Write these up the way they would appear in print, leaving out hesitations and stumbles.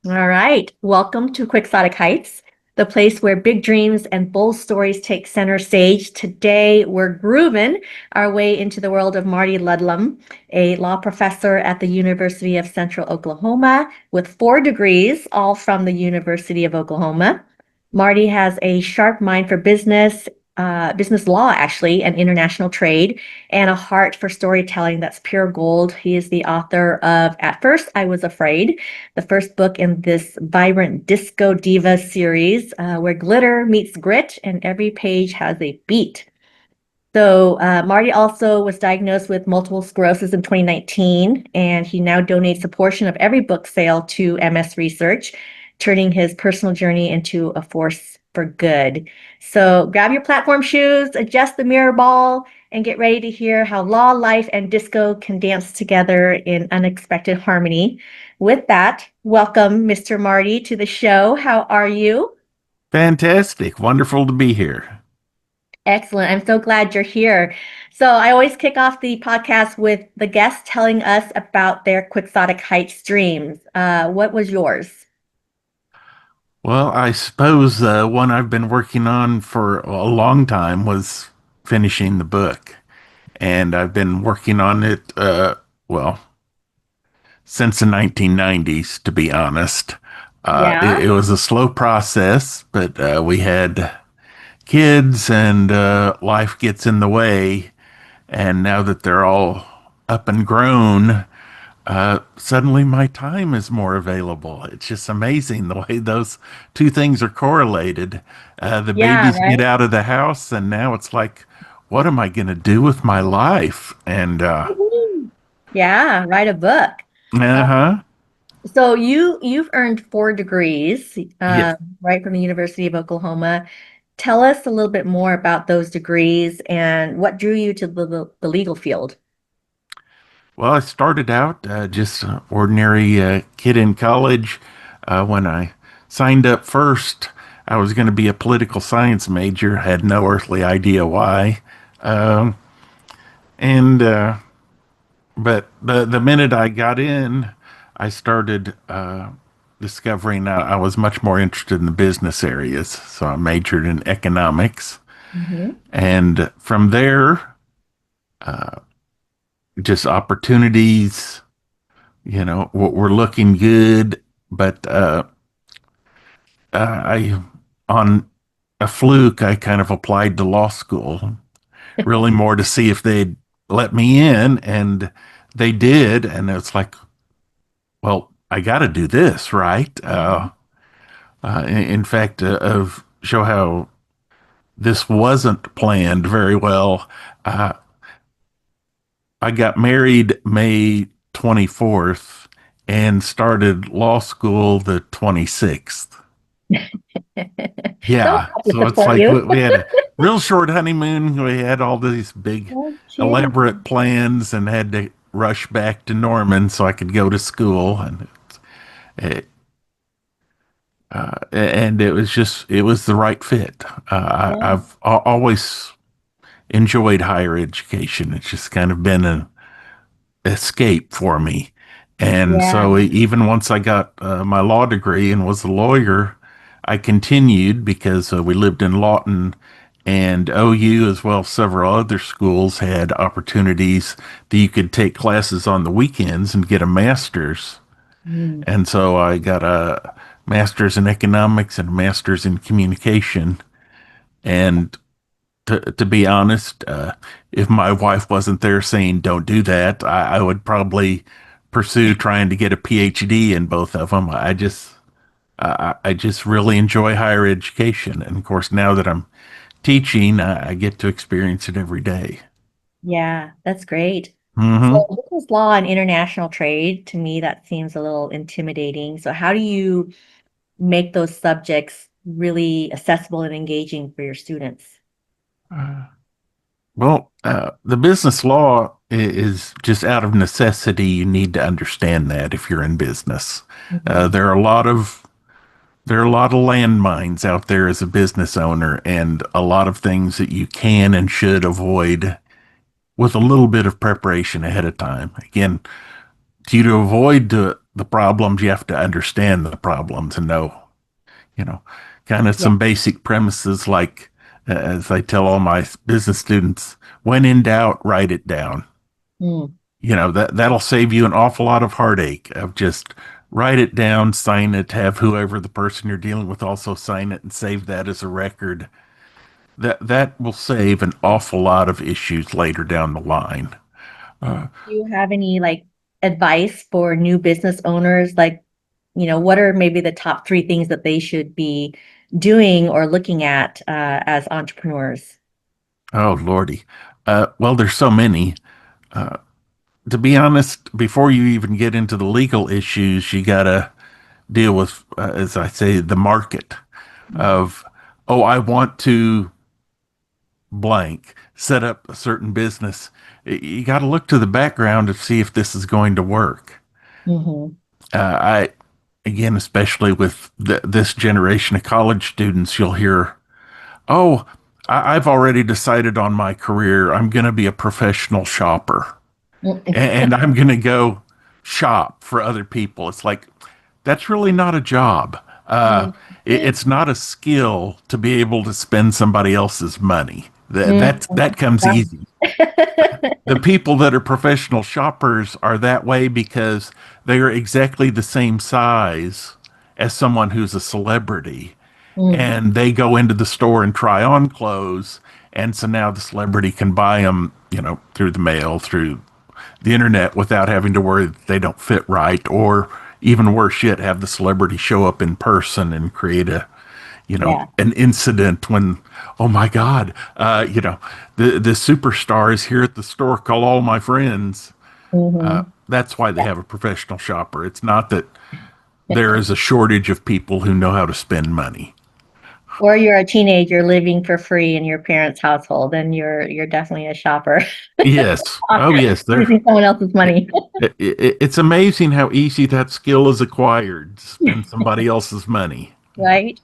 All right. Welcome to Quixotic Heights, the place where big dreams and bold stories take center stage. Today, we're grooving our way into the world of Marty Ludlum, a law professor at the University of Central Oklahoma with 4 degrees, all from the University of Oklahoma. Marty has a sharp mind for business law, actually, and international trade, and a heart for storytelling that's pure gold. He is the author of At First I Was Afraid, the first book in this vibrant Disco Divas series, where glitter meets grit and every page has a beat. Marty also was diagnosed with multiple sclerosis in 2019, and he now donates a portion of every book sale to MS research, turning his personal journey into a force for good. So grab your platform shoes, adjust the mirror ball, and get ready to hear how law, life, and disco can dance together in unexpected harmony. With that, welcome, Mr. Marty, to the show. How are you? Fantastic. Wonderful to be here. Excellent. I'm so glad you're here. So I always kick off the podcast with the guest telling us about their Quixotic Heights dreams. What was yours? Well, I suppose one I've been working on for a long time was finishing the book. And I've been working on it, well, since the 1990s, to be honest. Yeah. It was a slow process, but we had kids and life gets in the way. And now that they're all up and grown, suddenly my time is more available. It's just amazing the way those two things are correlated. The Yeah, babies get right. out of the house, and now it's like, what am I going to do with my life? And Woohoo. Yeah, write a book. Uh, huh, so you've earned 4 degrees, yes. right from the University of Oklahoma. Tell us a little bit more about those degrees and what drew you to the legal field. Well, I started out just an ordinary kid in college. When I signed up first, I was going to be a political science major. Had no earthly idea why. Um, and But the minute I got in, I started discovering I was much more interested in the business areas. So I majored in economics. Mhm. And from there, just opportunities, were looking good. But on a fluke, I kind of applied to law school, really more to see if they'd let me in. And they did. And it's like, well, I got to do this, right? In fact, of show how this wasn't planned very well. Uh, I got married May 24th and started law school the 26th. So Yeah, happy to so it's support like you. we had a real short honeymoon. We had all these big, Okay. elaborate plans and had to rush back to Norman so I could go to school. And it was the right fit. Yeah. I've always enjoyed higher education. It's just kind of been an escape for me. And Yeah. so even once I got my law degree and was a lawyer, I continued because we lived in Lawton, and OU, as well as several other schools, had opportunities that you could take classes on the weekends and get a master's. Mm. And so I got a master's in economics and a master's in communication. And to be honest, if my wife wasn't there saying don't do that, I would probably pursue trying to get a PhD in both of them. I just really enjoy higher education, and of course, now that I'm teaching, I get to experience it every day. Yeah, that's great. Mm-hmm. So business law and international trade, to me, that seems a little intimidating. So how do you make those subjects really accessible and engaging for your students? Well, the business law is just out of necessity. You need to understand that if you're in business. Mhm. There are a lot of landmines out there as a business owner, and a lot of things that you can and should avoid with a little bit of preparation ahead of time. Again, to avoid the problems. You have to understand the problems and know, you know, kind of Yeah. some basic premises like, as I tell all my business students, when in doubt, write it down. Mm. That'll save you an awful lot of heartache of just write it down, sign it, have whoever the person you're dealing with also sign it and save that as a record. That will save an awful lot of issues later down the line. Do you have any like advice for new business owners? Like, what are maybe the top three things that they should be doing or looking at as entrepreneurs? Oh, Lordy. Well, there's so many. To be honest, before you even get into the legal issues, you got to deal with, as I say, the market of, oh, I want to blank, set up a certain business. You got to look to the background to see if this is going to work. Mm-hmm. I, again, especially with this generation of college students, you'll hear, oh, I've already decided on my career. I'm going to be a professional shopper and I'm going to go shop for other people. It's like, that's really not a job. It's not a skill to be able to spend somebody else's money. That comes easy. The people that are professional shoppers are that way because they are exactly the same size as someone who's a celebrity. Mm. And they go into the store and try on clothes. And so now the celebrity can buy them, through the mail, through the internet without having to worry that they don't fit right, or even worse yet, have the celebrity show up in person and create Yeah. an incident when, oh my God, the superstar is here at the store, call all my friends. Mm-hmm. That's why they have a professional shopper. It's not that there is a shortage of people who know how to spend money. Or you're a teenager living for free in your parents' household, and you're definitely a shopper. Yes. Oh, yes. Using someone else's money. It's amazing how easy that skill is acquired. To spend somebody else's money. Right?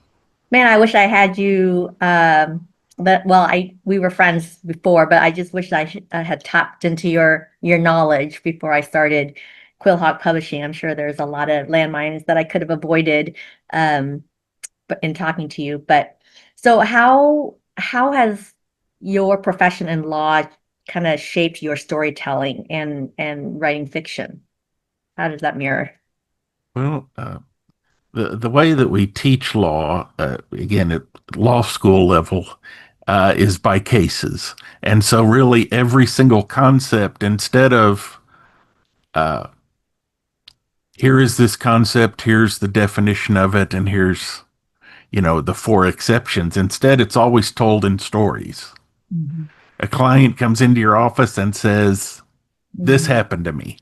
Man, I wish I had you. But well, I we were friends before, but I just wish I had tapped into your knowledge before I started Quillhawk Publishing. I'm sure there's a lot of landmines that I could have avoided um, but in talking to you. But so how has your profession in law kind of shaped your storytelling and writing fiction? How does that mirror? Well, the way that we teach law, again, at law school level, is by cases. And so, really, every single concept, instead of here is this concept, here's the definition of it, and here's, the four exceptions, instead, it's always told in stories. Mhm. A client comes into your office and says, this Mhm. happened to me.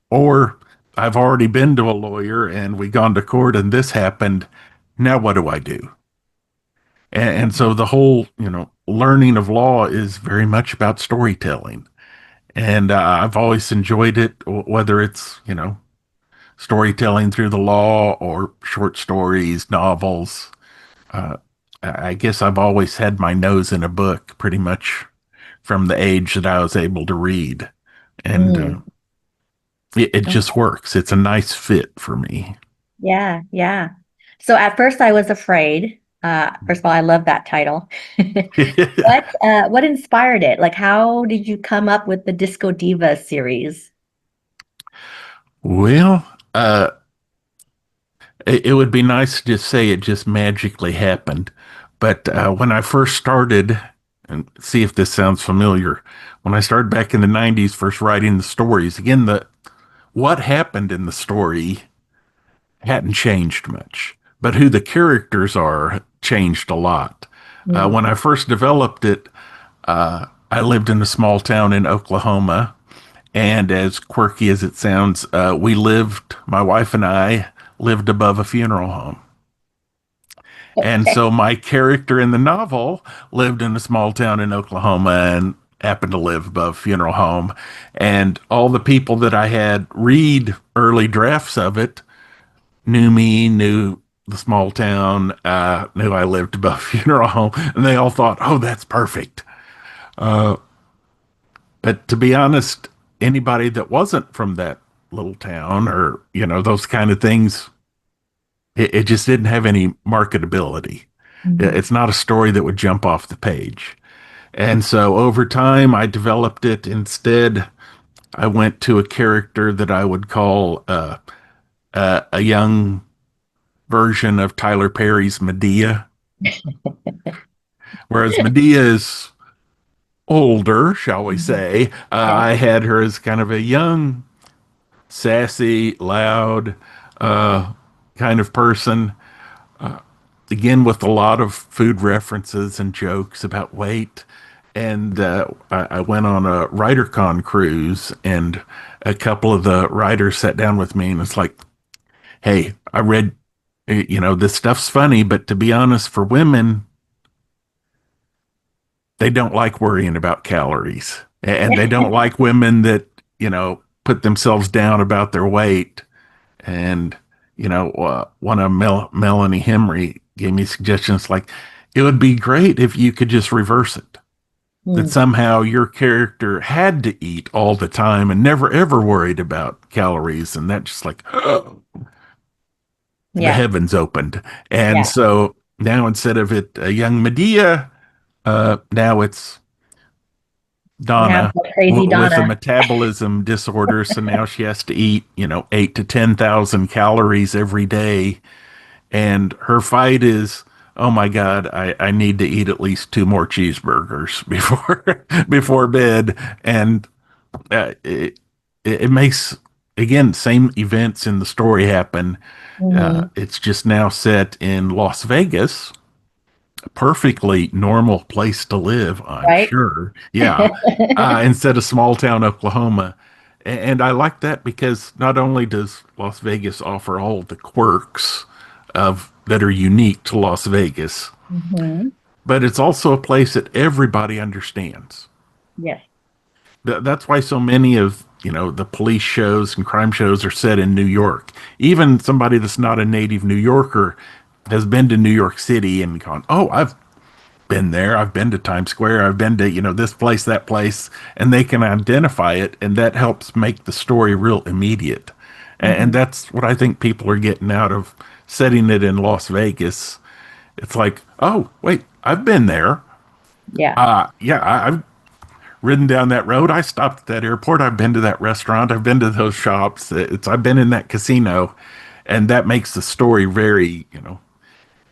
Or I've already been to a lawyer and we gone to court and this happened. Now what do I do? And so the whole, learning of law is very much about storytelling. And I've always enjoyed it, whether it's, storytelling through the law or short stories, novels. Uh, I guess I've always had my nose in a book pretty much from the age that I was able to read. And Mm. it just works. It's a nice fit for me. Yeah, yeah. So at first I was afraid. First of all, I love that title. What inspired it? Like, how did you come up with the Disco Divas series? Well, it would be nice to just say it just magically happened. But when I first started, and see if this sounds familiar, when I started back in the 90s, first writing the stories, again, what happened in the story hadn't changed much, but who the characters are changed a lot. Mm. When I first developed it, I lived in a small town in Oklahoma. And as quirky as it sounds, my wife and I lived above a funeral home. And Okay. so my character in the novel lived in a small town in Oklahoma and happened to live above a funeral home. And all the people that I had read early drafts of it knew me, knew the small town, knew I lived above a funeral home. And they all thought, oh, that's perfect. But to be honest, anybody that wasn't from that little town or, those kind of things. It just didn't have any marketability. Mhm. It's not a story that would jump off the page. And so over time, I developed it. Instead, I went to a character that I would call a young version of Tyler Perry's Medea. Whereas Medea is older, shall we Mhm. say, Yeah. I had her as kind of a young, sassy, loud kind of person. Again, with a lot of food references and jokes about weight. And I went on a WriterCon cruise, and a couple of the writers sat down with me, and it's like, hey, I read, this stuff's funny, but to be honest, for women, they don't like worrying about calories. And they don't like women that, put themselves down about their weight. And, one of Melanie Henry gave me suggestions like, it would be great if you could just reverse it. That Mm. somehow your character had to eat all the time and never ever worried about calories. And that just like, the Yeah. heavens opened. And Yeah. so now instead of it a young Medea, now it's Now Donna it's crazy with a Donna. metabolism disorder. So now she has to eat, 8 to 10,000 calories every day. And her fight is, oh my God, I need to eat at least two more cheeseburgers before bed. And it makes, again, same events in the story happen. Hmm. It's just now set in Las Vegas, a perfectly normal place to live, I'm Right? sure. Yeah. Instead of small town Oklahoma. And I like that because not only does Las Vegas offer all the quirks of that are unique to Las Vegas, Hmm. but it's also a place that everybody understands. Yes. That's why so many of the police shows and crime shows are set in New York. Even somebody that's not a native New Yorker has been to New York City and gone, "Oh, I've been there. I've been to Times Square. I've been to this place, that place," and they can identify it, and that helps make the story real immediate. And Hmm. that's what I think people are getting out of setting it in Las Vegas. It's like, oh, wait, I've been there. Yeah. Yeah, I've ridden down that road. I stopped at that airport. I've been to that restaurant. I've been to those shops. I've been in that casino, and that makes the story very,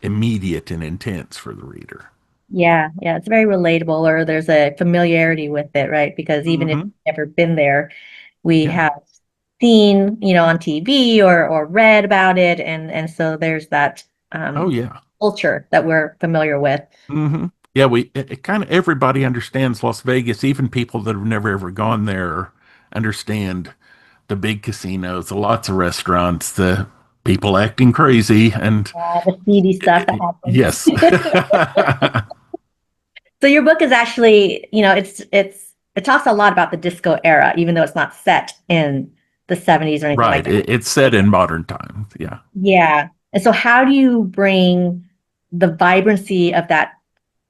immediate and intense for the reader. Yeah. Yeah. It's very relatable, or there's a familiarity with it, right? Because even if Hmm. you've never been there, we Yeah. have seen, on TV or read about it. And so there's that Oh um, yeah. culture that we're familiar with. Yeah. It kind of everybody understands Las Vegas. Even people that have never ever gone there understand the big casinos, the lots of restaurants, the people acting crazy, and The seedy stuff that happens. yes. So your book is actually, it talks a lot about the disco era, even though it's not set in the 70s or anything like Right. that. It's set in modern times. Yeah. Yeah. And so how do you bring the vibrancy of that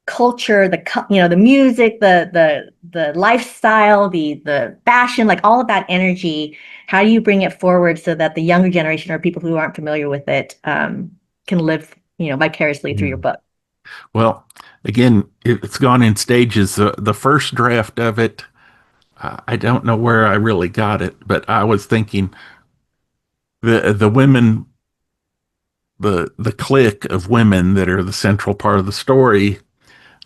culture, the music, the lifestyle, the fashion, like all of that energy, how do you bring it forward so that the younger generation or people who aren't familiar with it can live, vicariously through your Mm. book? Well, again, it's gone in stages. The first draft of it, I don't know where I really got it, but I was thinking the women, the clique of women that are the central part of the story.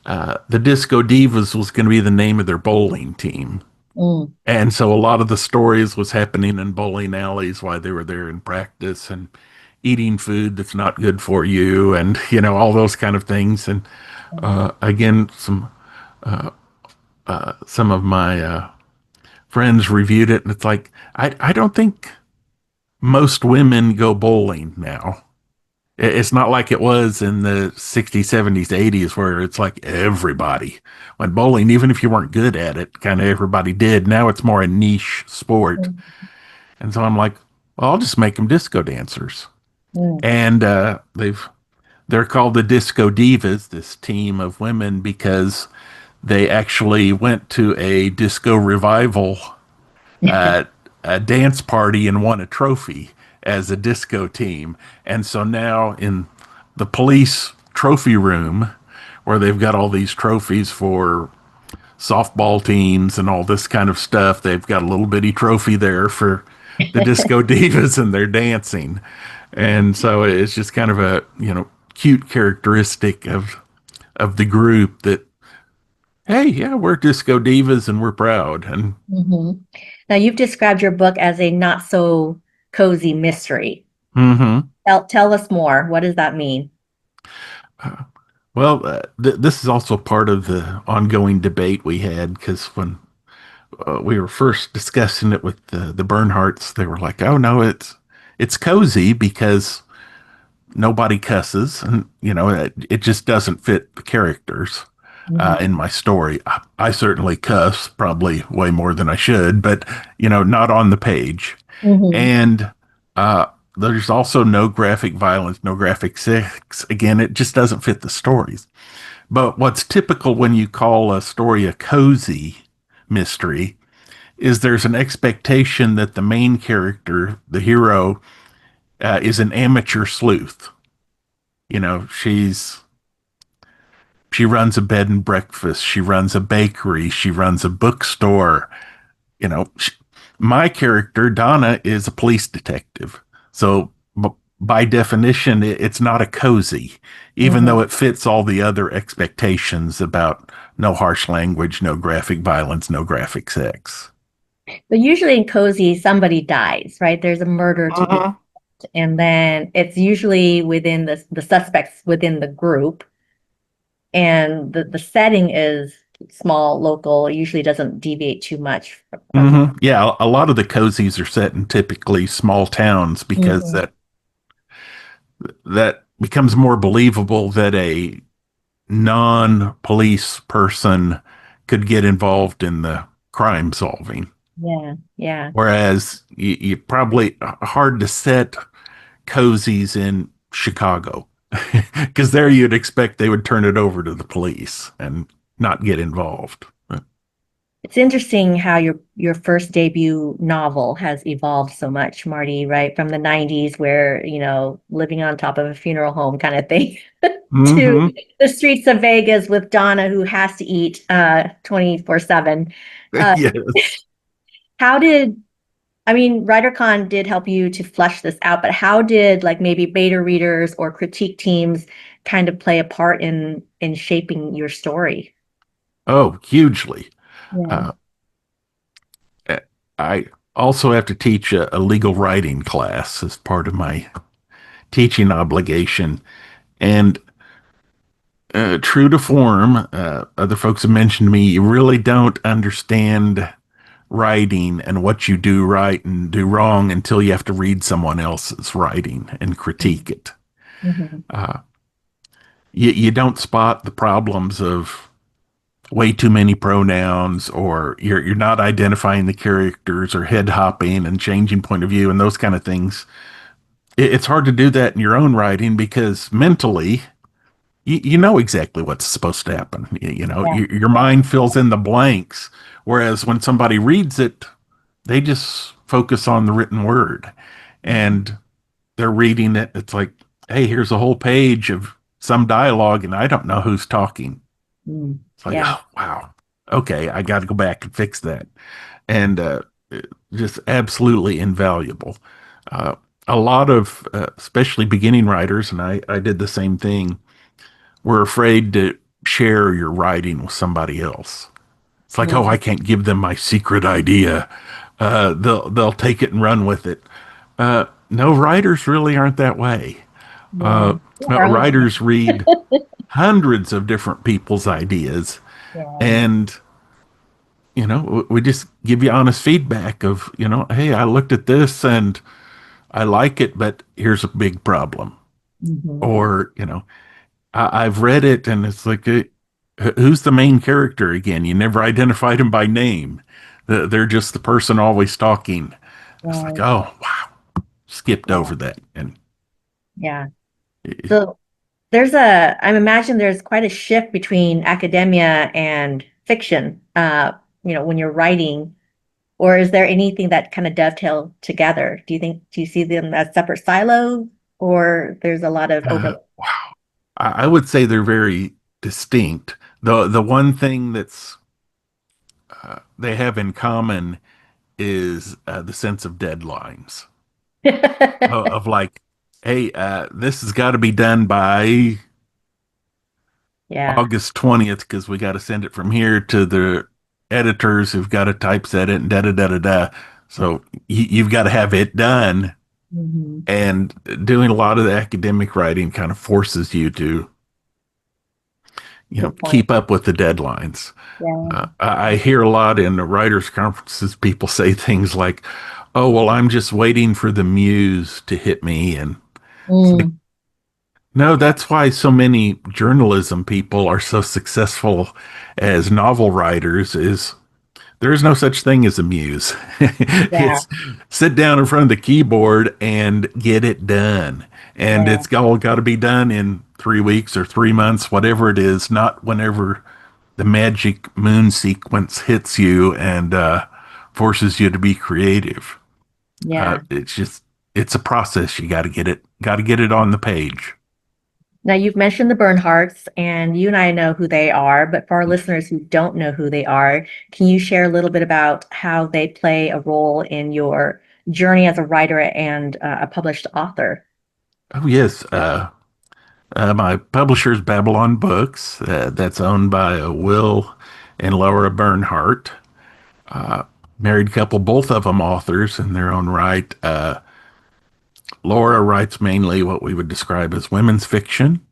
The Disco Divas was going to be the name of their bowling team. Mm. And so a lot of the stories was happening in bowling alleys while they were there in practice and eating food that's not good for you and, all those kind of things. And again, some of my friends reviewed it and it's like, I don't think most women go bowling now. It's not like it was in the 60s, 70s, 80s, where it's like everybody went bowling, even if you weren't good at it, kind of everybody did. Now it's more a niche sport. Mm. And so I'm like, well, I'll just make them disco dancers. Mm. And they're called the Disco Divas, this team of women, because they actually went to a disco revival a dance party and won a trophy as a disco team. And so now in the police trophy room, where they've got all these trophies for softball teams and all this kind of stuff, they've got a little bitty trophy there for the Disco Divas and their dancing. And so it's just kind of a, cute characteristic of the group that, hey, yeah, we're Disco Divas and we're proud. And Hmm. Now, you've described your book as a not so cozy mystery. mm-hmm. Tell us more. What does that mean? Well, this is also part of the ongoing debate we had because when we were first discussing it with the Bernhardts, they were like, "Oh no, it's cozy because nobody cusses, and it just doesn't fit the characters Hmm. in my story. I certainly cuss, probably way more than I should, but not on the page. Hmm. And uh, there's also no graphic violence, no graphic sex. Again, it just doesn't fit the stories. But what's typical when you call a story a cozy mystery is there's an expectation that the main character, the hero, is an amateur sleuth. She runs a bed and breakfast, she runs a bakery, she runs a bookstore. You know, sh My character Donna is a police detective, so by definition, it's not a cozy, even Hmm. though it fits all the other expectations about no harsh language, no graphic violence, no graphic sex. But usually in cozy, somebody dies, right? There's a murder to be, Uh-huh. and then it's usually within the suspects within the group, and the setting is small, local. It usually doesn't deviate too much from that. Yeah, a lot of the cozies are set in typically small towns because Hmm. that becomes more believable that a non-police person could get involved in the crime solving. Yeah, yeah. Whereas you probably hard to set cozies in Chicago because there you'd expect they would turn it over to the police and not get involved. It's interesting how your first debut novel has evolved so much, Marty, right? From the 90s where, living on top of a funeral home kind of thing to Mm-hmm. the streets of Vegas with Donna who has to eat 24/7. Uh, Yes. how did I mean, WriterCon did help you to flesh this out, but how did like maybe beta readers or critique teams kind of play a part in shaping your story? Oh, hugely. Yeah. Uh, I also have to teach a legal writing class as part of my teaching obligation. And true to form, other folks have mentioned to me, you really don't understand writing and what you do right and do wrong until you have to read someone else's writing and critique it. Mm-hmm. You don't spot the problems of way too many pronouns, or you're not identifying the characters, or head hopping and changing point of view and those kind of things. It's hard to do that in your own writing because mentally you know exactly what's supposed to happen. Yeah. Your mind fills in the blanks. Whereas when somebody reads it, they just focus on the written word and they're reading it. It's like, hey, here's a whole page of some dialogue and I don't know who's talking. Mm. It's like, Yeah. oh, wow. Okay, I got to go back and fix that. And just absolutely invaluable. Uh, a lot of, especially beginning writers, and I did the same thing, were afraid to share your writing with somebody else. It's like, oh, I Mhm. can't give them my secret idea. They'll take it and run with it. No, writers really aren't that way. Yeah. Uh, You are only Writers read hundreds of different people's ideas, yeah. and we just give you honest feedback of, hey, I looked at this and I like it, but here's a big problem. Hmm. Or, I've read it and it's like, who's the main character again? You never identified him by name. They're just the person always talking. It's like, Right. oh, wow, skipped Yeah. over that. And Yeah. So I'm imagining there's quite a shift between academia and fiction. When you're writing. Or is there anything that kind of dovetail together? Do you see them as separate silos, or there's a lot of overlap? Wow. I would say they're very distinct. The one thing that's they have in common is the sense of deadlines of like, hey, this has got to be done by Yeah. August 20th because we got to send it from here to the editors who've got to typeset it and da da da da da. So you've got to have it done. Hmm. And doing a lot of the academic writing kind of forces you to, Good point. keep up with the deadlines. Yeah. I hear a lot in the writers' conferences, people say things like, oh, well, I'm just waiting for the muse to hit me. And it's like, Mm, no, that's why so many journalism people are so successful as novel writers is there is no such thing as a muse. yeah. It's sit down in front of the keyboard and get it done. And Yeah. it's all got to be done in 3 weeks or 3 months, whatever it is, not whenever the magic moon sequence hits you and forces you to be creative. Yeah. It's a process. You got to get it on the page. Now, you've mentioned the Bernhardts, and you and I know who they are, but for our listeners who don't know who they are, can you share a little bit about how they play a role in your journey as a writer and a published author? Oh, yes. My publisher's Babylon Books. That's owned by Will and Laura Bernhardt. Married couple, both of them authors in their own right. Laura writes mainly what we would describe as women's fiction,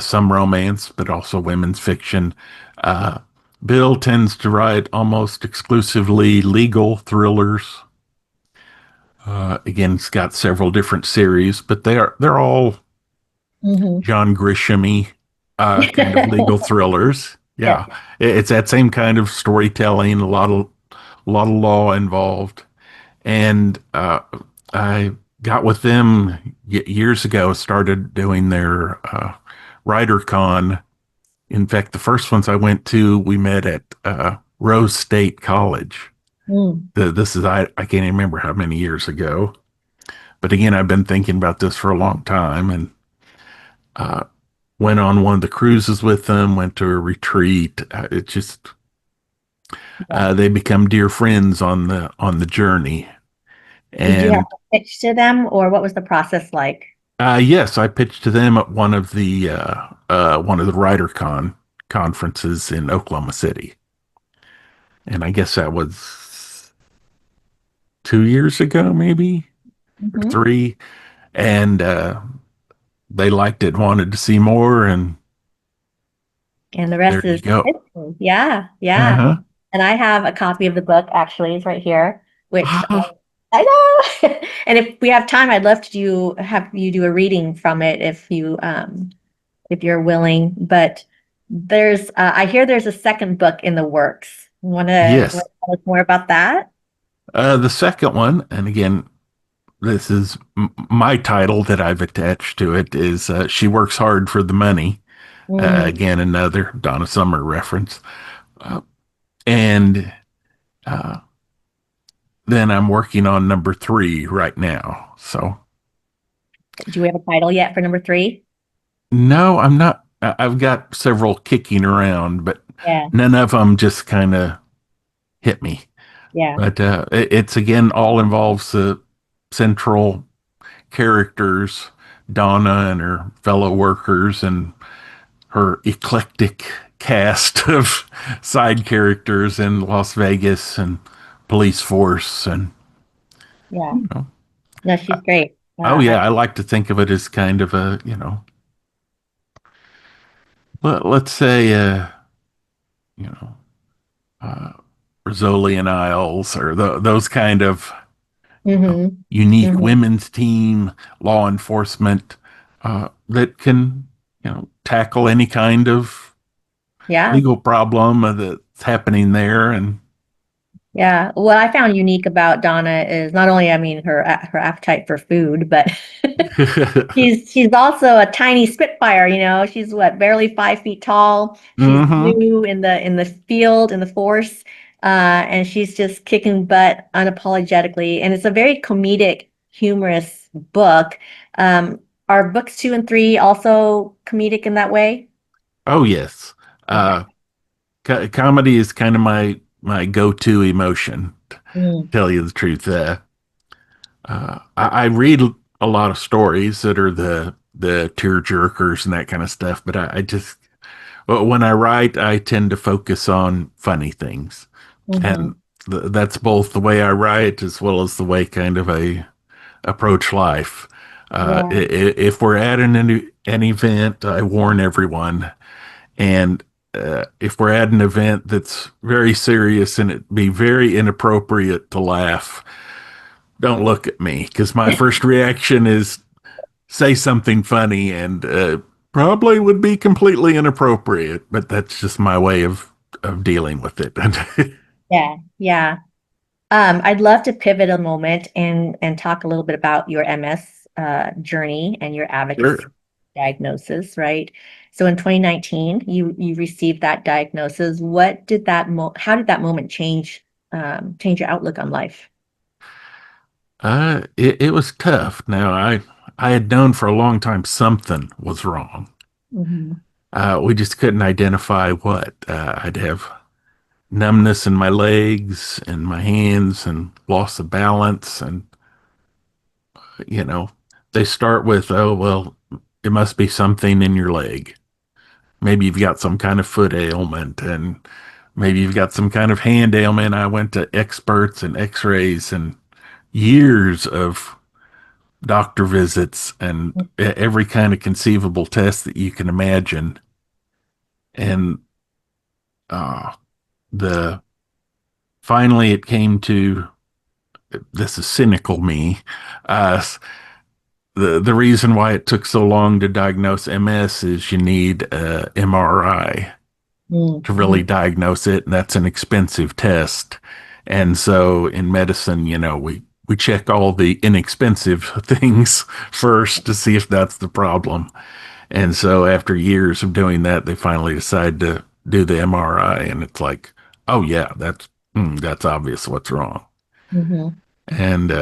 some romance, but also women's fiction. Uh, Bill tends to write almost exclusively legal thrillers. Again, it's got several different series, but they're all Hmm. John Grisham-y kind of legal thrillers. Yeah. Yeah, it's that same kind of storytelling, a lot of law involved. And I got with them years ago, started doing their Writer Con. In fact, the first ones I went to, we met at Rose State College. Mm. This is, I can't even remember how many years ago. But again, I've been thinking about this for a long time and went on one of the cruises with them, went to a retreat. It just, Yeah. they become dear friends on the journey. Did you have And to pitch to them, or what was the process like? yes, I pitched to them at one of the WriterCon conferences in Oklahoma City, and I guess that was 2 years ago, maybe or Hmm. three. And they liked it, wanted to see more, and And the there rest you is go. history. Yeah, Uh yeah. huh. And I have a copy of the book, actually, it's right here, which Ah, I know. And if we have time, I'd love to have you do a reading from it if you're willing. But I hear there's a second book in the works. Want yes. to tell us more about that? The second one, and again, this is my title that I've attached to it is "She Works Hard for the Money." Mm, Again, another Donna Summer reference. And uh, then I'm working on number three right now. So do we have a title yet for number three? no, I'm not. I've got several kicking around, but Yeah, none of them just kind of hit me. yeah, But it's again all involves the central characters, Donna and her fellow workers, and her eclectic cast of side characters in Las Vegas and police force and yeah. you know. No, she's great. Oh yeah, I like to think of it as kind of a, let's say you know, uh Rizzoli and Isles or those kind of, Mm-hmm, unique hmm. women's team law enforcement that can, tackle any kind of Yeah. legal problem that's happening there and Yeah, what I found unique about Donna is not only, I mean, her appetite for food, but she's also a tiny spitfire. She's what, barely 5 feet tall. She's hmm new in the field in the force. and she's just kicking butt unapologetically. And it's a very comedic, humorous book. Um, are books 2 and 3 also comedic in that way? Oh yes. Okay. Uh, Comedy is kind of my go-to emotion. To Mm, tell you the truth, I read a lot of stories that are the tear jerkers and that kind of stuff, but I just well, when I write, I tend to focus on funny things, hmm. and that's both the way I write as well as the way kind of I approach life. Yeah. If we're at an event, I warn everyone. And if we're at an event that's very serious and it'd be very inappropriate to laugh, don't look at me because my first reaction is say something funny and probably would be completely inappropriate, but that's just my way of dealing with it. Yeah. Yeah. I'd love to pivot a moment and talk a little bit about your MS journey and your advocacy Sure. diagnosis, right? So in 2019, you received that diagnosis. What did how did that moment change your outlook on life? It was tough. Now I had known for a long time something was wrong. Hmm. We just couldn't identify what. I'd have numbness in my legs and my hands and loss of balance. And, you know, they start with, oh, well, it must be something in your leg. Maybe you've got some kind of foot ailment and maybe you've got some kind of hand ailment. I went to experts and x rays and years of doctor visits and every kind of conceivable test that you can imagine. And uh, the finally it came to this is cynical me. Uh, the reason why it took so long to diagnose MS is you need a MRI to really Mm-hmm. diagnose it, and that's an expensive test. And so in medicine, we check all the inexpensive things first to see if that's the problem. And so after years of doing that, they finally decide to do the MRI, and it's like, oh yeah, that's obvious what's wrong. Hmm. And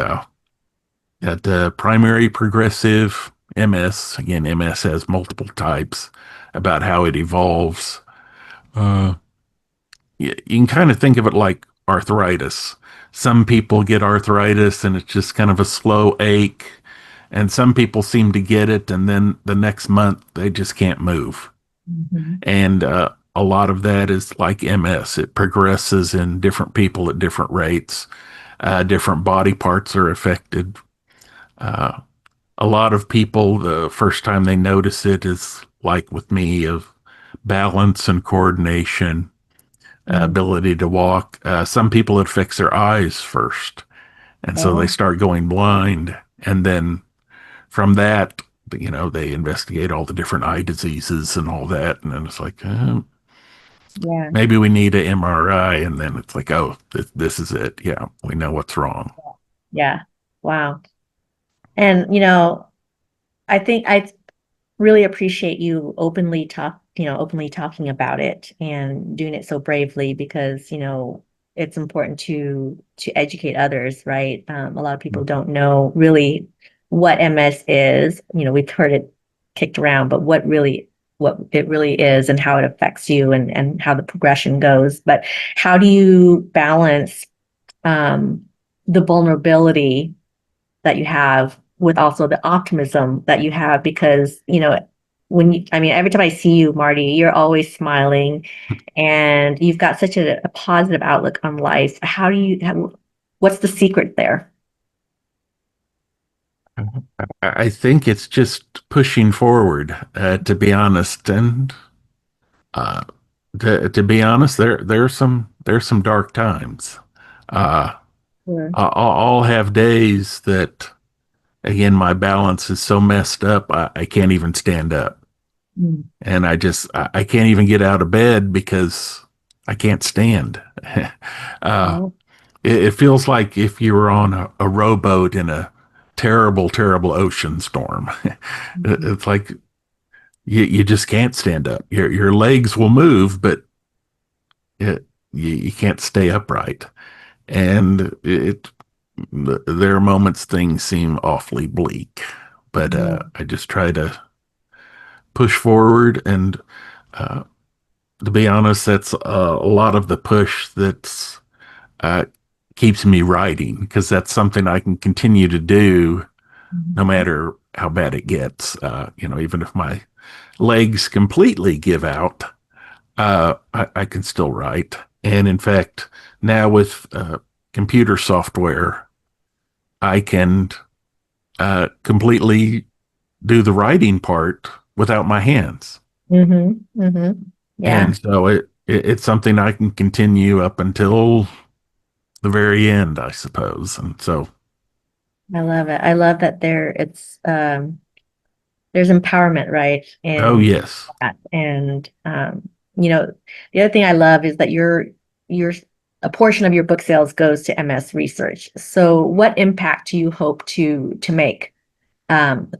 at primary progressive MS, again, MS has multiple types about how it evolves. Uh, you can kind of think of it like arthritis. Some people get arthritis and it's just kind of a slow ache, and some people seem to get it, and then the next month they just can't move. Hmm. And a lot of that is like MS. It progresses in different people at different rates. Different body parts are affected. Uh, a lot of people, the first time they notice it is like with me, of balance and coordination, ability to walk. Some people, it affects their eyes first. And so they Oh, start going blind. And then from that, they investigate all the different eye diseases and all that. And then it's like, yeah. maybe we need an MRI. And then it's like, oh, this is it. Yeah, we know what's wrong. Yeah. Wow. And I think I really appreciate you openly talking about it and doing it so bravely because, it's important to educate others, right? A lot of people don't know really what MS is. We've heard it kicked around, but what it really is and how it affects you and how the progression goes. But how do you balance um, the vulnerability that you have with also the optimism that you have because every time I see you, Marty, you're always smiling and you've got such a positive outlook on life. What's the secret there? I think it's just pushing forward, to be honest. And uh, to be honest, there's some dark times. Uh, Sure. I'll have days that, again, my balance is so messed up, I can't even stand up. Mm. And I can't even get out of bed because I can't stand. uh, Oh. it feels like if you were on a rowboat in a terrible, terrible ocean storm. Mhm. It's like you just can't stand up. Your legs will move, but you can't stay upright. And there are moments things seem awfully bleak, but Mhm. I just try to push forward. And uh, to be honest, that's a lot of the push that's uh, keeps me writing because that's something I can continue to do no Mhm. matter how bad it gets. Even if my legs completely give out, I can still write. And in fact, now with computer software, I can completely do the writing part without my hands. Mhm. Mhm. Yeah, And so it's something I can continue up until the very end, I suppose. And so, I love it. I love that there's empowerment, right? oh, In yes. that. And you know, the other thing I love is that you're a portion of your book sales goes to MS research. So what impact do you hope to make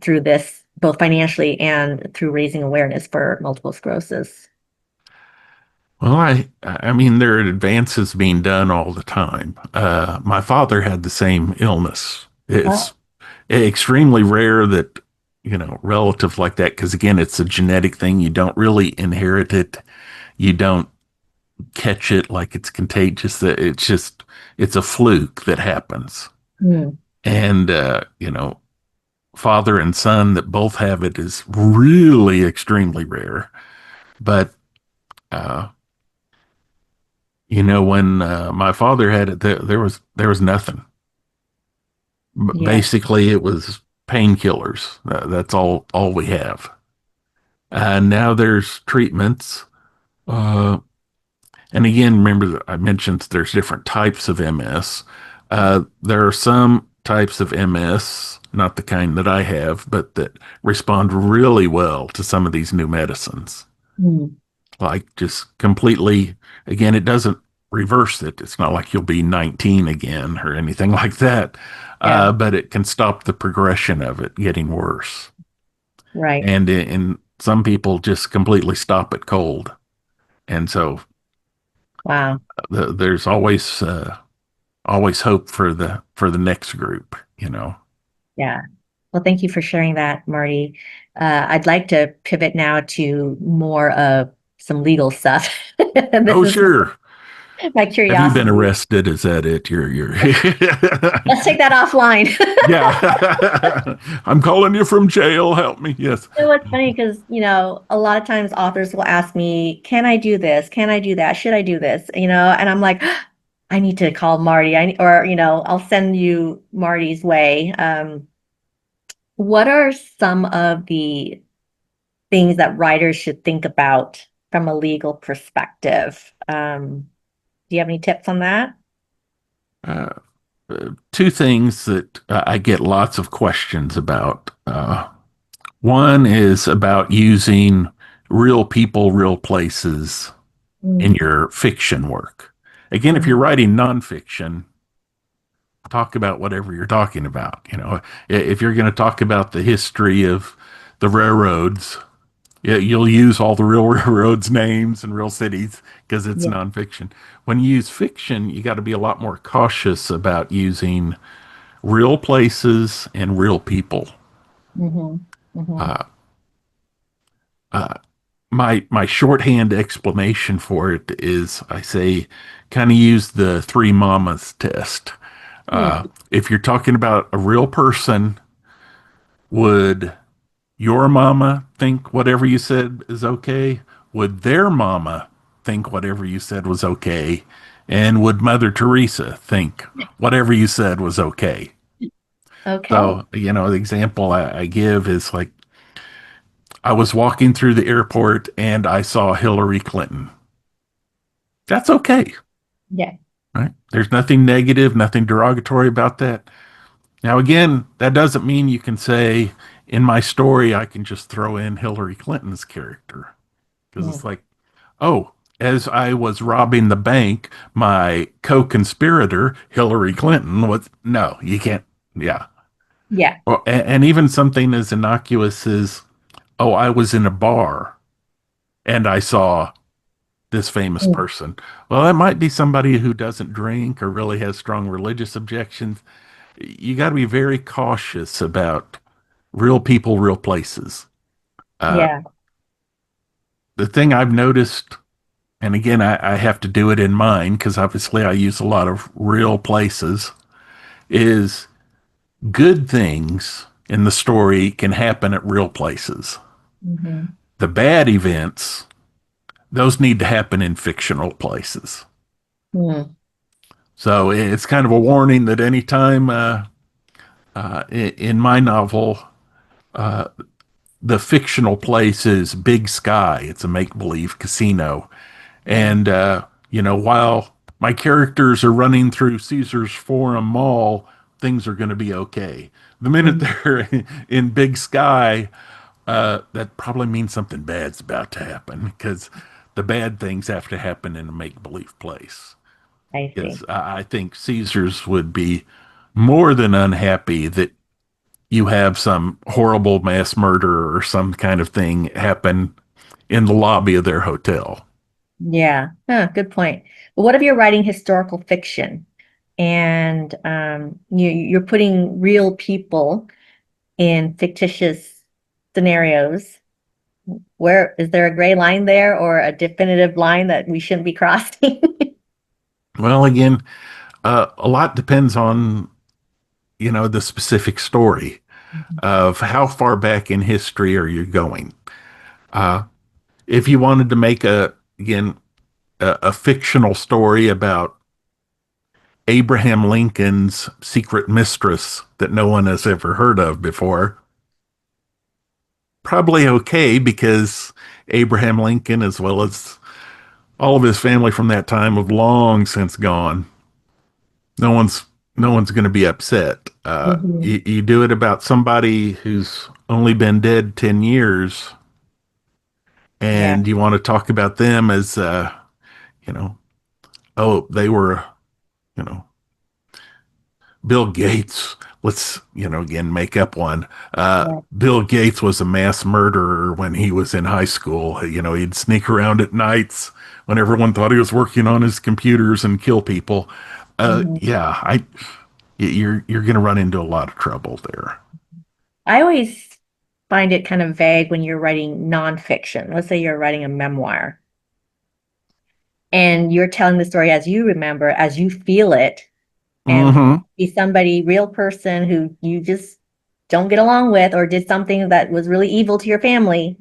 through this, both financially and through raising awareness for multiple sclerosis? Well, I mean, there are advances being done all the time. My father had the same illness. Oh. It's extremely rare that, relative like that, because again, it's a genetic thing. You don't really inherit it. You don't catch it like it's contagious. That it's a fluke that happens. Mm, And, father and son that both have it is really extremely rare. But, uh, when my father had it, there was nothing. yeah. Basically, it was painkillers. That's all we have. And now there's treatments. Uh, and again, remember that I mentioned there's different types of MS. There are some types of MS, not the kind that I have, but that respond really well to some of these new medicines. Mm, Like just completely, again, it doesn't reverse it. It's not like you'll be 19 again or anything like that. yeah. But it can stop the progression of it getting worse. Right. And some people just completely stop it cold. And so Wow. there's always hope for the next group. Yeah. Well, thank you for sharing that, Marty. I'd like to pivot now to more of some legal stuff. This Oh, is sure. my Have you been curiosity. arrested? Is that it? You're Let's take that offline. yeah. I'm calling you from jail. Help me. Yes. You know what's funny? Because, a lot of times authors will ask me, can I do this? Can I do that? Should I do this? And I'm like, I need to call Marty. Or, I'll send you Marty's way. What are some of the things that writers should think about from a legal perspective? Do you have any tips on that? Uh, Two things that I get lots of questions about. One is about using real people, real places in Mm, your fiction work. Again, if you're mhm. writing nonfiction, talk about whatever you're talking about. If you're going to talk about the history of the railroads, yeah, you'll use all the real railroads names and real cities because it's Yeah. nonfiction. When you use fiction, you got to be a lot more cautious about using real places and real people. Hmm. Hmm. Uh, uh, my shorthand explanation for it is I say kind of use the three mamas test. If you're talking about a real person, would your mama think whatever you said is okay? Would their mama think whatever you said was okay? And would Mother Teresa think whatever you said was okay? Okay. So, the example I give is like I was walking through the airport and I saw Hillary Clinton. That's okay, Yeah. right? There's nothing negative, nothing derogatory about that. Now, again, that doesn't mean you can say, in my story, I can just throw in Hillary Clinton's character. Because Mm. it's like, oh, as I was robbing the bank, my co conspirator, Hillary Clinton, was. No, you can't. Yeah. Yeah. Well, and even something as innocuous as, oh, I was in a bar and I saw this famous Mm. person. Well, it might be somebody who doesn't drink or really has strong religious objections. You got to be very cautious about real people, real places. Uh, Yeah. the thing I've noticed, and again, I have to do it in mind because obviously I use a lot of real places, is good things in the story can happen at real places. Hmm. The bad events, those need to happen in fictional places. Mm. So it's kind of a warning that anytime in my novel, the fictional place is Big Sky. It's a make believe casino. Yeah. And, while my characters are running through Caesar's Forum Mall, things are going to be okay. The minute Mm. they're in Big Sky, that probably means something bad's about to happen because the bad things have to happen in a make believe place. I Because see. I think Caesars would be more than unhappy that you have some horrible mass murder or some kind of thing happen in the lobby of their hotel. Yeah. Huh, good point. But what if you're writing historical fiction and you're putting real people in fictitious scenarios? Where is there a gray line there or a definitive line that we shouldn't be crossing? Well, again, a lot depends on, the specific story of how far back in history are you going. Uh, if you wanted to make again, a fictional story about Abraham Lincoln's secret mistress that no one has ever heard of before, probably okay because Abraham Lincoln, as well as all of his family from that time, have long since gone. No one's no one's going to be upset. Hmm. You do it about somebody who's only been dead 10 years, Yeah. and you want to talk about them as, you know, oh, they were, you know, Bill Gates. Let's, again, make up one. Yeah. Bill Gates was a mass murderer when he was in high school. He'd sneak around at nights when everyone thought he was working on his computers and kill people. Hmm. Yeah, you're going to run into a lot of trouble there. I always find it kind of vague when you're writing nonfiction. Let's say you're writing a memoir and you're telling the story as you remember, as you feel it, and Hmm. be somebody, real person who you just don't get along with or did something that was really evil to your family.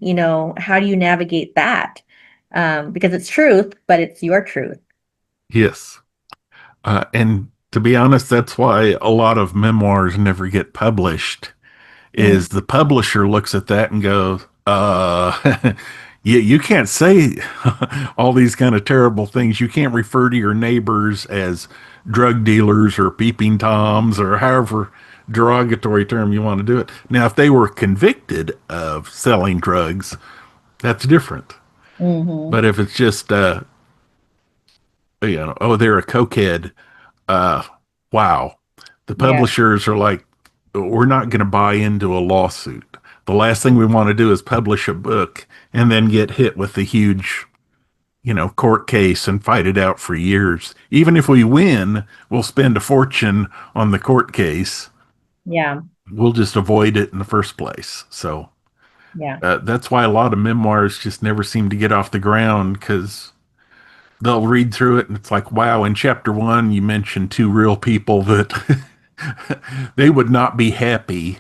How do you navigate that? Because it's truth, but it's your truth. Yes. And to be honest, that's why a lot of memoirs never get published. Mm. Is the publisher looks at that and goes, you can't say all these kind of terrible things. You can't refer to your neighbors as drug dealers or peeping toms or however derogatory term you want to do it. Now, if they were convicted of selling drugs, that's different. Hmm. But if it's just, oh, they're a cokehead, uh, wow. The Yeah. publishers are like, we're not going to buy into a lawsuit. The last thing we want to do is publish a book and then get hit with a huge, court case and fight it out for years. Even if we win, we'll spend a fortune on the court case. Yeah. We'll just avoid it in the first place. So Yeah. that's why a lot of memoirs just never seem to get off the ground because they'll read through it and it's like, wow, in chapter one, you mentioned two real people that they would not be happy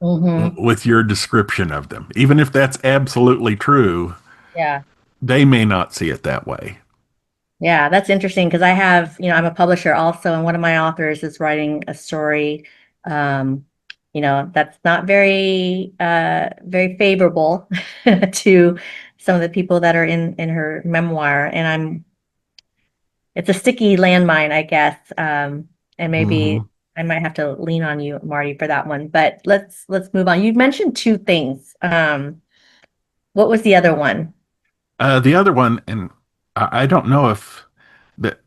Hmm. with your description of them. Even if that's absolutely true, Yeah. they may not see it that way. Yeah, that's interesting because I'm a publisher also, and one of my authors is writing a story, um, that's not very favorable to some of the people that are in her memoir. And it's a sticky landmine, I guess. And maybe Hmm. I might have to lean on you, Marty, for that one. But let's move on. You mentioned two things. What was the other one? The other one, and I don't know if the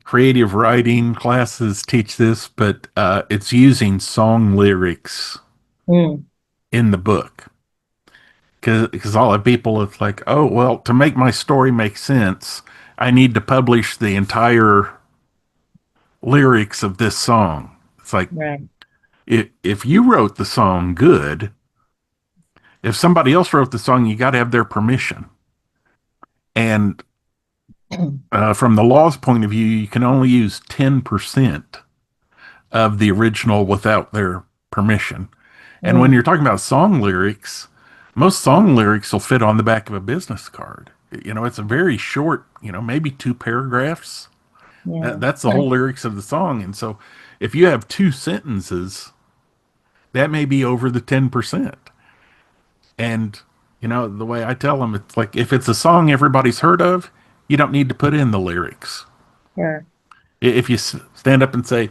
creative writing classes teach this, but it's using song lyrics Mm. in the book. Because all the people, it's like, oh, well, to make my story make sense, I need to publish the entire lyrics of this song. It's like, Right. if you wrote the song good, if somebody else wrote the song, you got to have their permission. And from the law's point of view, you can only use 10% of the original without their permission. And when Mm, you're talking about song lyrics, most song lyrics will fit on the back of a business card. It's a very short, maybe two paragraphs. yeah. That's the whole lyrics of the song. And so if you have two sentences, that may be over the 10%. And, the way I tell them, it's like if it's a song everybody's heard of, you don't need to put in the lyrics. Sure. If you stand up and say,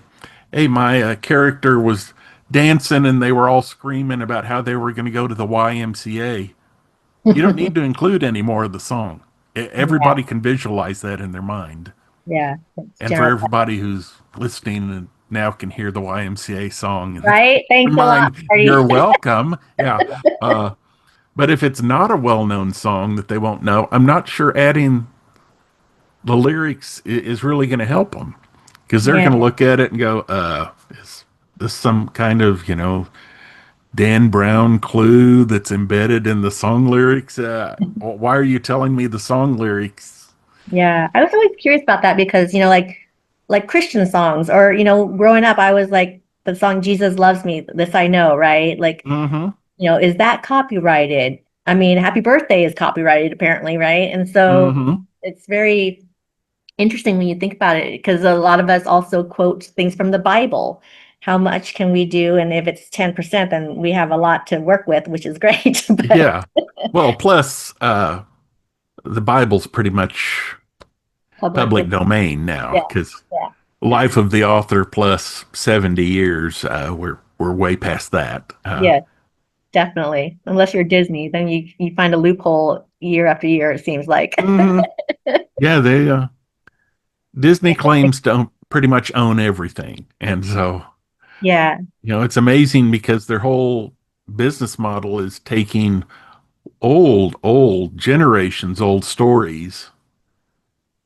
hey, my character was dancing and they were all screaming about how they were going to go to the YMCA, you don't need to include any more of the song. Yeah. Everybody can visualize that in their mind. Yeah. It's And for general. everybody who's listening and now can hear the YMCA song in Right. their Thanks a lot, mind, you're Marty. welcome. Yeah. But if it's not a well known song that they won't know, I'm not sure adding the lyrics is really going to help them because they're Yeah. going to look at it and go, is this some kind of, Dan Brown clue that's embedded in the song lyrics? Why are you telling me the song lyrics? Yeah. I was always curious about that because, like Christian songs or, growing up, I was like the song Jesus Loves Me, this I know, right? Like, Mm is that copyrighted? I mean, Happy Birthday is copyrighted apparently, right? And hmm. so Mm hmm. it's very interesting when you think about it because a lot of us also quote things from the Bible. How much can we do? And if it's 10%, then we have a lot to work with, which is great. But Yeah. Well, plus, the Bible's pretty much public, public domain yeah, now because yeah, life of the author plus 70 years, we're way past that. yeah, definitely. Unless you're Disney, then you find a loophole year after year, it seems like. Mhm. Yeah, they Disney claims to pretty much own everything, and so Yeah. it's amazing because their whole business model is taking old generations old stories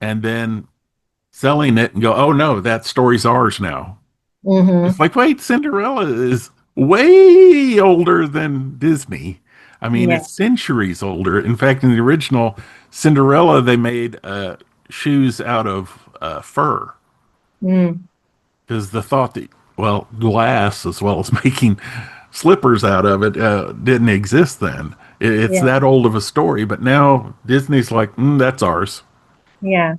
and then selling it and go, oh no, that story's ours now. It's Hmm. like, wait, Cinderella is way older than Disney. I mean, Yeah. it's centuries older. In fact, in the original Cinderella, they made shoes out of fur Mm. because the thought that, well, glass as well as making slippers out of it didn't exist then. It's Yeah. that old of a story, but now Disney's like, that's ours. Yeah.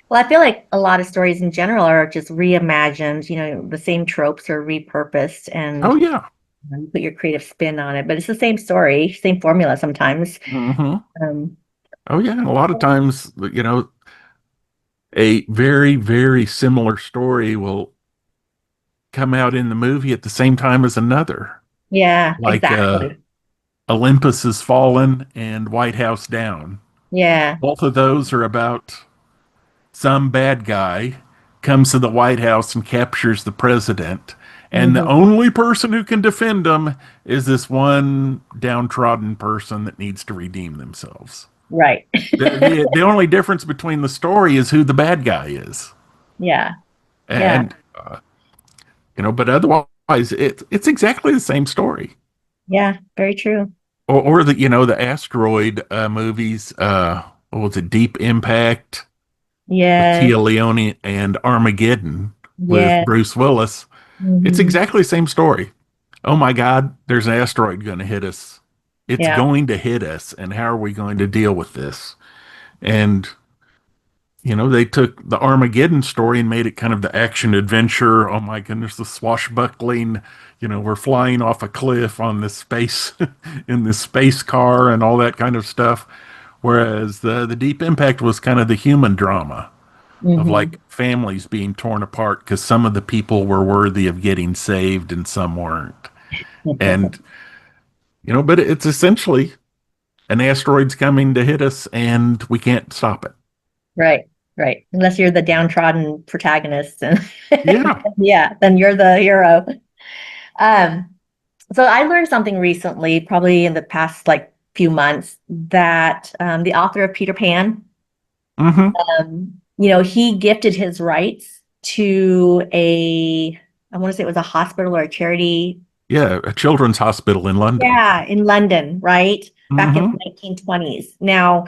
Well, I feel like a lot of stories in general are just reimagined, the same tropes are repurposed and Oh yeah. you put your creative spin on it, but it's the same story, same formula sometimes. Hmm. Um, Oh yeah. And a lot of times, a very, very similar story will come out in the movie at the same time as another. yeah, Like exactly. Olympus Has Fallen and White House Down. Yeah. Both of those are about some bad guy comes to the White House and captures the president. And the Hmm. only person who can defend him is this one downtrodden person that needs to redeem themselves. Right. The only difference between the story is who the bad guy is. Yeah. Yeah. And, but otherwise, it's exactly the same story. Yeah. Very true. Or the asteroid movies. What was it? Deep Impact with Yes. Tia Leone and Armageddon with Yeah. Bruce Willis. It's Hmm. exactly the same story. Oh my God, there's an asteroid going to hit us. It's Yeah. going to hit us. And how are we going to deal with this? And, they took the Armageddon story and made it kind of the action adventure. Oh my goodness, the swashbuckling, we're flying off a cliff on this space, in this space car and all that kind of stuff. Whereas the Deep Impact was kind of the human drama of Hmm. like families being torn apart because some of the people were worthy of getting saved and some weren't. And, but it's essentially an asteroid's coming to hit us and we can't stop it. Right. Right. Unless you're the downtrodden protagonist and Yeah. yeah, then you're the hero. Um, so I learned something recently, probably in the past like few months, that the author of Peter Pan Mm-hmm. He gifted his rights to I want to say it was a hospital or a charity. Yeah, a children's hospital in London. Yeah, in London, right? Back in Mm-hmm. the 1920s. Now,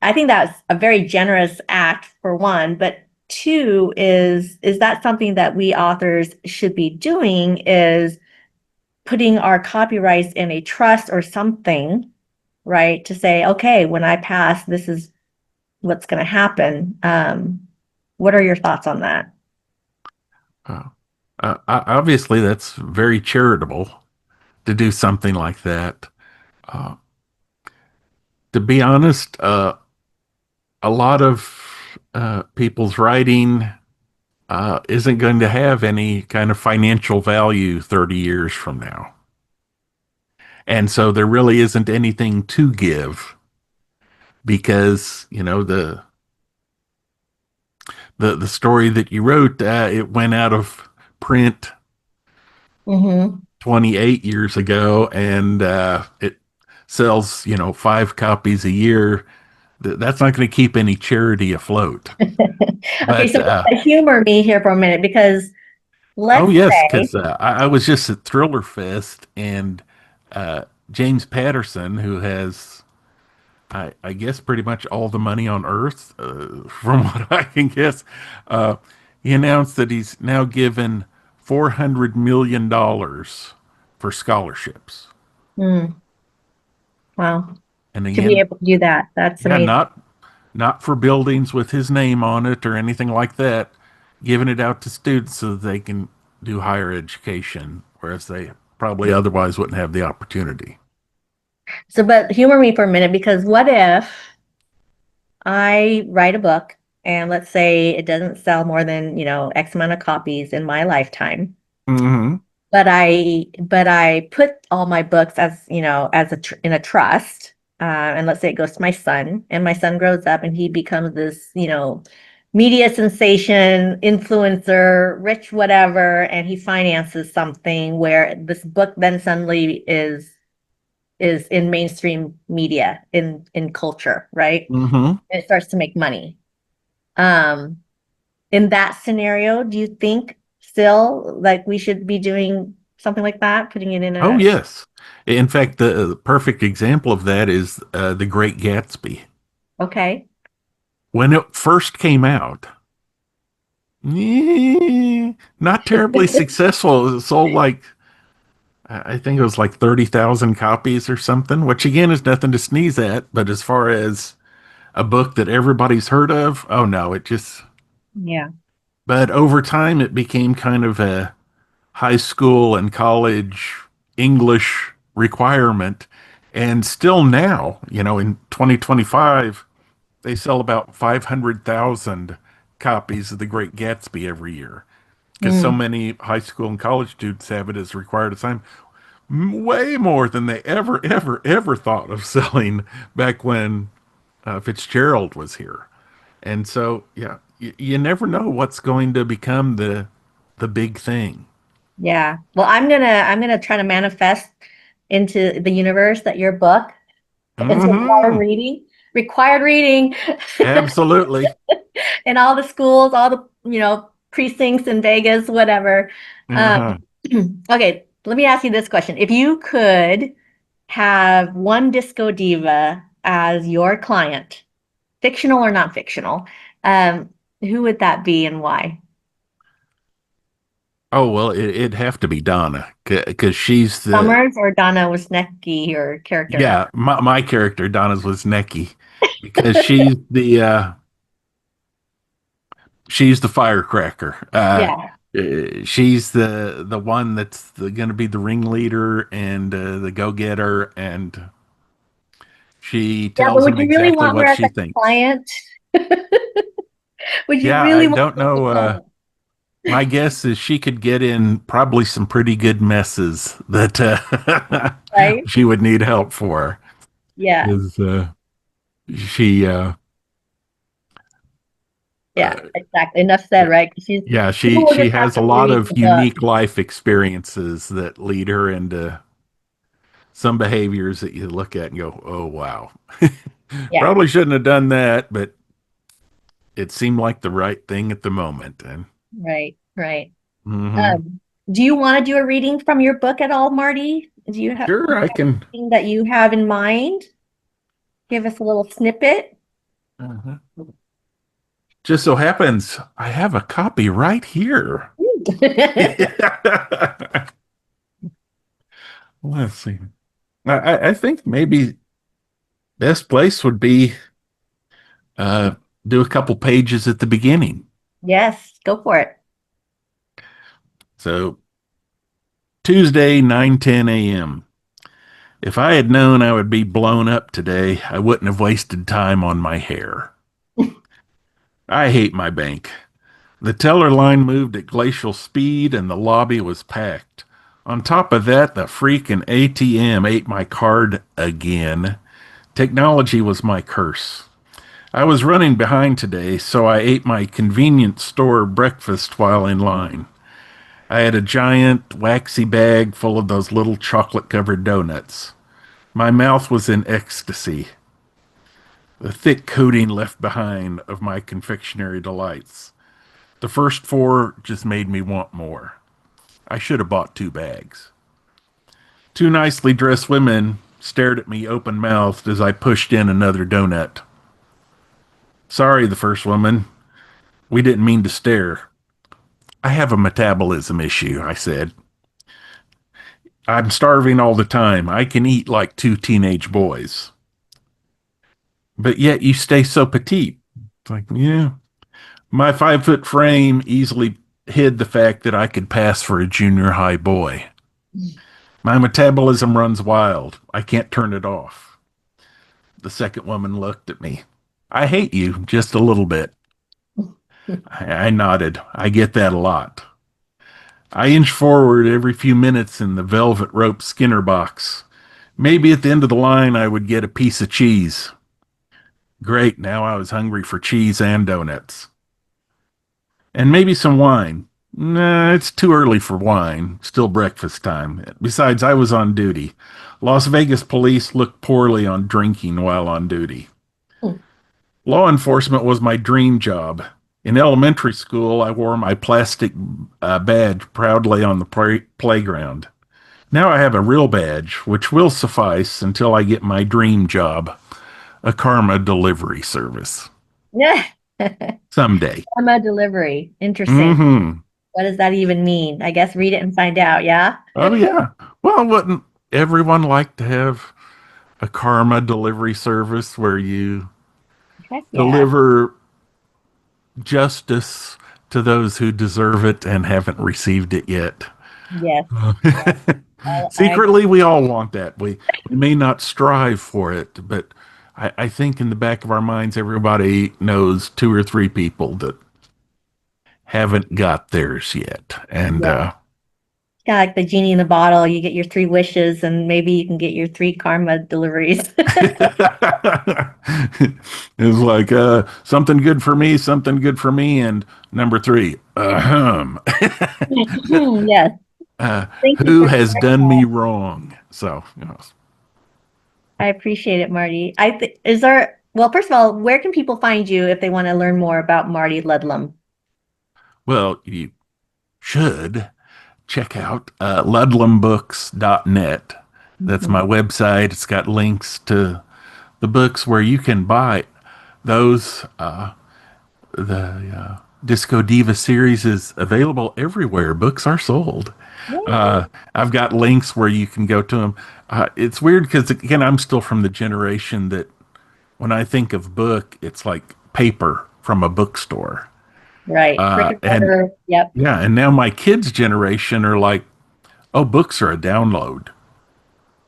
I think that's a very generous act for one, but two is that something that we authors should be doing is putting our copyrights in a trust or something, right? To say, okay, when I pass, this is what's going to happen. What are your thoughts on that? Obviously, that's very charitable to do something like that. Uh, to be honest, a lot of people's writing isn't going to have any kind of financial value 30 years from now. And so there really isn't anything to give because, the story that you wrote, it went out of print Mm-hmm. 28 years ago and it sells, 5 copies a year. That's not going to keep any charity afloat. Okay, But so humor me here for a minute because oh let's yes, say, because I was just at Thriller Fest and James Patterson, who has I guess pretty much all the money on earth, from what I can guess, uh, he announced that he's now given $400 million for scholarships. hmm, wow, And to be again, able to do that, that's yeah, amazing. not for buildings with his name on it or anything like that, giving it out to students so that they can do higher education, whereas they probably otherwise wouldn't have the opportunity. So, but humor me for a minute because what if I write a book and let's say it doesn't sell more than, X amount of copies in my lifetime, Hmm. but I put all my books as, in a trust, and let's say it goes to my son, and my son grows up and he becomes this, media sensation, influencer, rich whatever, and he finances something where this book then suddenly is in mainstream media in culture, right? Hmm. And it starts to make money. Um, in that scenario, do you think still like we should be doing something like that, putting it in Oh a yes. In fact, the perfect example of that is The Great Gatsby. okay? When it first came out, not terribly successful. It sold like I think it was like 30,000 copies or something, which again is nothing to sneeze at. But as far as a book that everybody's heard of, oh no, it just. Yeah. But over time, it became kind of a high school and college English requirement. And still now, in 2025, they sell about 500,000 copies of The Great Gatsby every year because so Mm, many high school and college students have it as required assignment. Way more than they ever thought of selling back when Fitzgerald was here. And so, yeah, you never know what's going to become the big thing. yeah. Well, I'm gonna try to manifest into the universe that your book is Hmm. required reading Absolutely. in all the schools, all the, precincts in Vegas, whatever. Um, Uh-huh. okay, let me ask you this question. If you could have one disco diva as your client, fictional or not fictional, who would that be and why? Oh, well, it'd have to be Donna because she's the, Summers or Donna Wisniewski or character name? yeah, my character, Donna's was Necky because she's the firecracker. Yeah. She's the one that's going to be the ringleader and the go-getter, and she Yeah, but tells would him you really exactly want her what as she a thinks. client? Would you Yeah, really I want don't her as a know. client? My guess is she could get in probably some pretty good messes that Right? she would need help for. Yeah. Is she? Yeah, Uh, exactly. Enough said, yeah, right? 'Cause yeah. people will She just have has a to lot read of the book. unique life experiences that lead her into some behaviors that you look at and go, "Oh wow, Yeah. probably shouldn't have done that." But it seemed like the right thing at the moment. And Right, right. mhm. Um, do you want to do a reading from your book at all, Marty? Do you have Sure, I can. anything that you have in mind? Give us a little snippet. Mhm. Just so happens I have a copy right here. Let's see. I think maybe best place would be uh, do a couple pages at the beginning. Yes, go for it. So Tuesday, 9:10 a.m. If I had known I would be blown up today, I wouldn't have wasted time on my hair. I hate my bank. The teller line moved at glacial speed and the lobby was packed. On top of that, the freaking ATM ate my card again. Technology was my curse. I was running behind today, so I ate my convenience store breakfast while in line. I had a giant, waxy bag full of those little chocolate covered donuts. My mouth was in ecstasy, the thick coating left behind of my confectionery delights. The first four just made me want more. I should have bought two bags. Two nicely dressed women stared at me open mouthed as I pushed in another donut. Sorry, the first woman. We didn't mean to stare. I have a metabolism issue, I said. I'm starving all the time. I can eat like two teenage boys. But yet you stay so petite. It's like, yeah. My 5 foot frame easily hid the fact that I could pass for a junior high boy. My metabolism runs wild. I can't turn it off. The second woman looked at me. I hate you just a little bit. I nodded. I get that a lot. I inch forward every few minutes in the velvet rope Skinner box. Maybe at the end of the line I would get a piece of cheese. Great, now I was hungry for cheese and donuts. And maybe some wine. Nah, it's too early for wine. Still breakfast time. Besides, I was on duty. Las Vegas police look poorly on drinking while on duty. Law enforcement was my dream job. In elementary school, I wore my plastic badge proudly on the playground. Now I have a real badge, which will suffice until I get my dream job, a karma delivery service. Yeah. Someday. Karma delivery. Interesting. Mm-hmm. What does that even mean? I guess read it and find out. Yeah. Oh, yeah. Well, wouldn't everyone like to have a karma delivery service where you Heck yeah. deliver justice to those who deserve it and haven't received it yet? Yes. Yes. I Secretly, we all want that. We may not strive for it, but I think in the back of our minds, everybody knows two or three people that haven't got theirs yet. And yeah. Kind of like the genie in the bottle. You get your three wishes, and maybe you can get your three karma deliveries. it's like something good for me, something good for me, and number three, Yes. Thank you who for has sharing done that. me wrong? So, I appreciate it, Marty. Is there, well, first of all, where can people find you if they want to learn more about Marty Ludlum? well, you should check out ludlumbooks.net. That's my Mhm. website. It's got links to the books where you can buy those. The Disco Diva series is available everywhere. Books are sold. Yay. I've got links where you can go to them. It's weird because, again, I'm still from the generation that when I think of book, it's like paper from a bookstore. Right. Brick and And mortar. Yep. yeah, and now my kids' generation are like, oh, books are a download.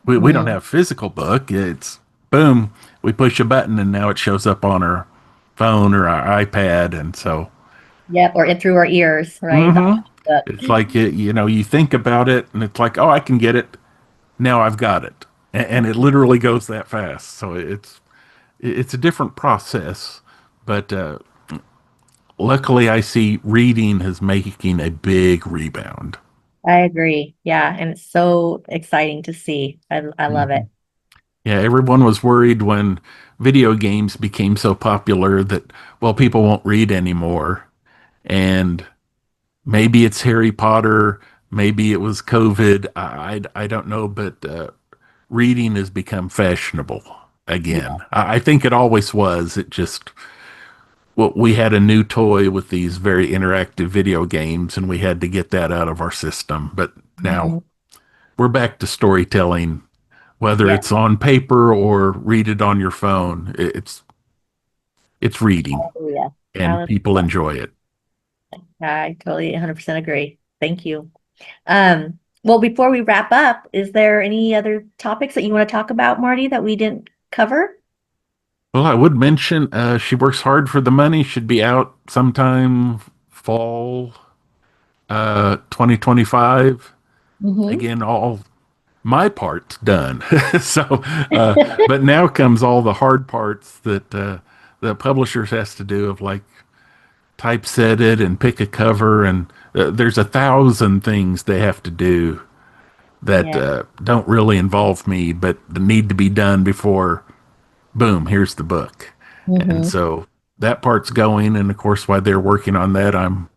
We don't Mm. have physical book. It's boom, we push a button and now it shows up on our phone or our iPad. And so, Yep. Or in through our ears, right? The mm-hmm, it's audiobook. like, you think about it and it's like, oh, I can get it. Now I've got it. And it literally goes that fast. So it's a different process. But luckily, I see reading is making a big rebound. I agree. Yeah. And it's so exciting to see. I love it. Mhm. Yeah, everyone was worried when video games became so popular that, well, people won't read anymore. And maybe it's Harry Potter, maybe it was COVID. I don't know, but reading has become fashionable again. I think it always was. It just, well, we had a new toy with these very interactive video games, and we had to get that out of our system. But now Mhm. we're back to storytelling, whether Yeah. it's on paper or read it on your phone. It's reading, Hallelujah. and people Hallelujah. enjoy it. I totally 100% agree. Thank you. Well, before we wrap up, is there any other topics that you want to talk about, Marty, that we didn't cover? Well, I would mention she works hard for the money. Should be out sometime fall 2025. Hmm. Again, all my part's done. So, but now comes all the hard parts that the publishers has to do of like typeset it and pick a cover, and there's 1,000 things they have to do that Yeah. don't really involve me, but need to be done before boom, here's the book. And Hmm. so that part's going, and of course, while they're working on that, I'm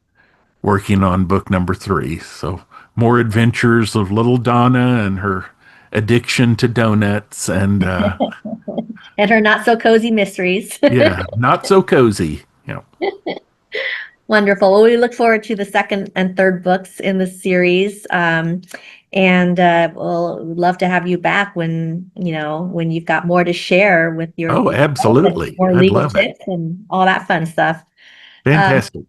working on book number 3. So more adventures of little Donna and her addiction to donuts, and And her not so cozy mysteries. yeah, not so cozy. You know, Wonderful. Well, we look forward to the second and third books in the series. And we'll love to have you back when you've got more to share with your oh, and absolutely, more I'd legal love it. tips and all that fun stuff. Um, Fantastic.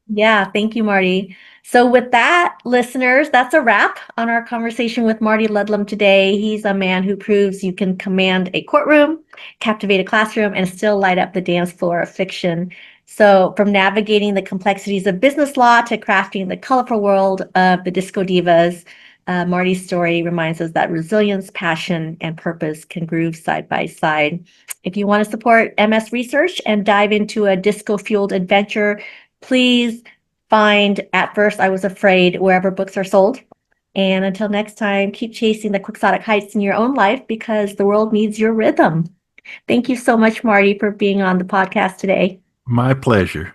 Yeah, thank you, Marty. So, with that, listeners, that's a wrap on our conversation with Marty Ludlum today. He's a man who proves you can command a courtroom, captivate a classroom, and still light up the dance floor of fiction. So, from navigating the complexities of business law to crafting the colorful world of the disco divas, Marty's story reminds us that resilience, passion, and purpose can groove side by side. If you want to support MS research and dive into a disco fueled adventure, please find At First I Was Afraid wherever books are sold. And until next time, keep chasing the quixotic heights in your own life because the world needs your rhythm. Thank you so much, Marty, for being on the podcast today. My pleasure.